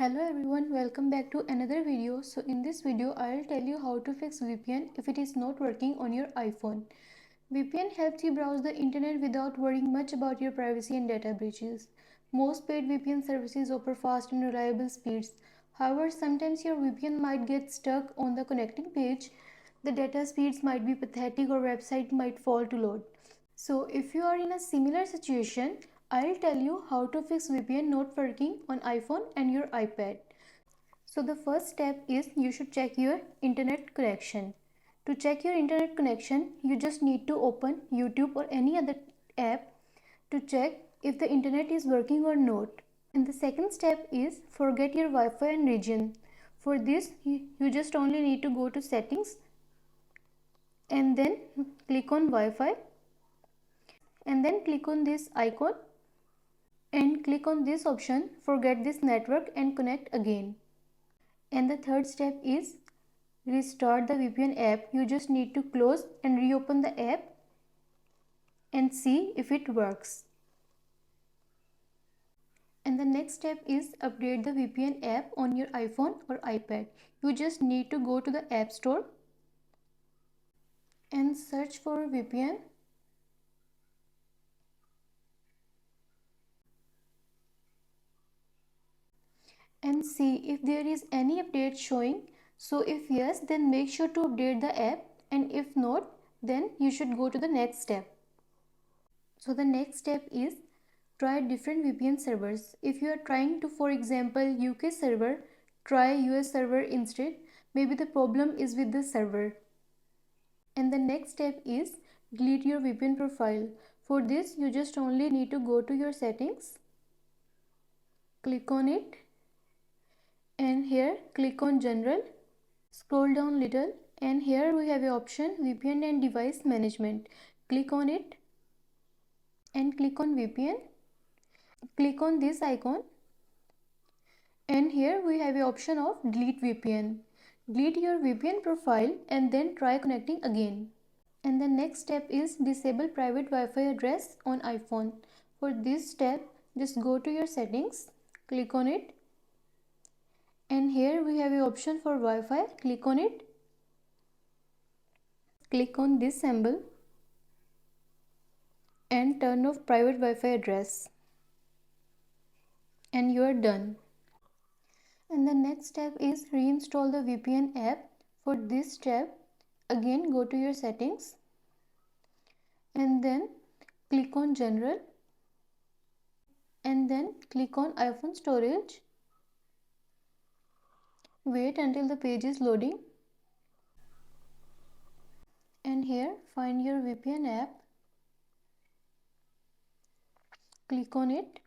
Hello everyone, welcome back to another video. So in this video I'll tell you how to fix VPN if it is not working on your iPhone. VPN helps you browse the internet without worrying much about your privacy and data breaches. Most paid VPN services offer fast and reliable speeds. However, sometimes your VPN might get stuck on the connecting page. The data speeds might be pathetic or website might fall to load. So if you are in a similar situation, I'll tell you how to fix VPN not working on iPhone and your iPad. So the first step is you should check your internet connection. To check your internet connection, you just need to open YouTube or any other app to check if the internet is working or not. And the second step is forget your Wi-Fi and region. For this, you just only need to go to settings and then click on Wi-Fi and then click on this icon and click on this option, forget this network and connect again. And the third step is restart the VPN app. You just need to close and reopen the app and see if it works. And the next step is update the VPN app on your iPhone or iPad. You just need to go to the App Store and search for VPN. And see if there is any update showing. So if yes, then make sure to update the app, and if not, then you should go to the next step. So the next step is try different VPN servers. If you are trying to, for example, UK server, try US server instead. Maybe the problem is with the server. And the next step is delete your VPN profile. For this, you just only need to go to your settings, click on it, and here click on general, scroll down little, and here we have the option VPN and device management. Click on it and click on VPN. Click on this icon and here we have the option of delete VPN. Delete your VPN profile and then try connecting again. And the next step is disable private Wi-Fi address on iPhone. For this step, just go to your settings, click on it, and here we have the option for Wi-Fi. Click on it, click on this symbol and turn off private Wi-Fi address, and you are done. And the next step is reinstall the VPN app. For this step, again go to your settings and then click on general and then click on iPhone storage. Wait until the page is loading and here find your VPN app, click on it,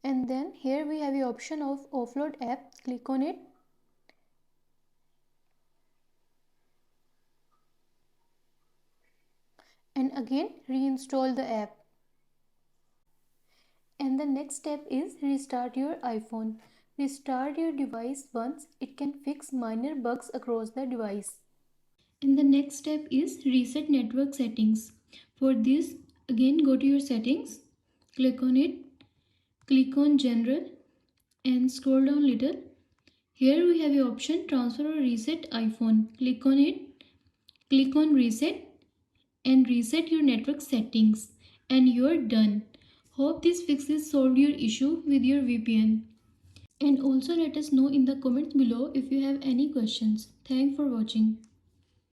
and then here we have the option of offload app. Click on it and again reinstall the app. And the next step is restart your iPhone. Restart your device once. It can fix minor bugs across the device. And the next step is reset network settings. For this, again go to your settings, click on it, click on general and scroll down little. Here we have the option transfer or reset iPhone. Click on it, click on reset and reset your network settings and you are done. Hope these fixes solved your issue with your VPN. And also let us know in the comments below if you have any questions. Thanks for watching.